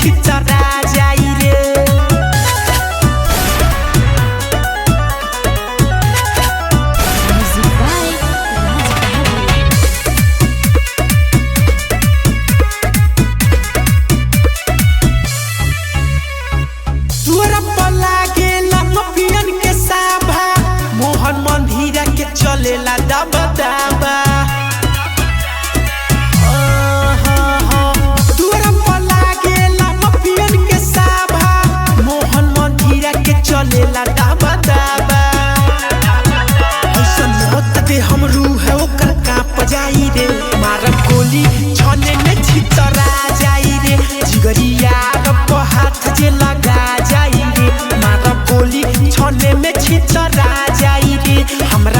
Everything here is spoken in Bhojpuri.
छितरा जाई रे। तुअरा पला गेला मफियन के साभा, मोहन मंदिरा के चलेला दबा दबा। तुअरा पला गेला मफियन के साभा, मोहन मंदिरा के चलेला दबा दबा। ऐसन मौत दे हम रूह ओकर कांप जाई रे, मारब गोली छने में छितरा जाई रे। जिगरिया रब हाथ जे लगा जाई रे, मारब गोली छने में छितरा जाई रे। हमरा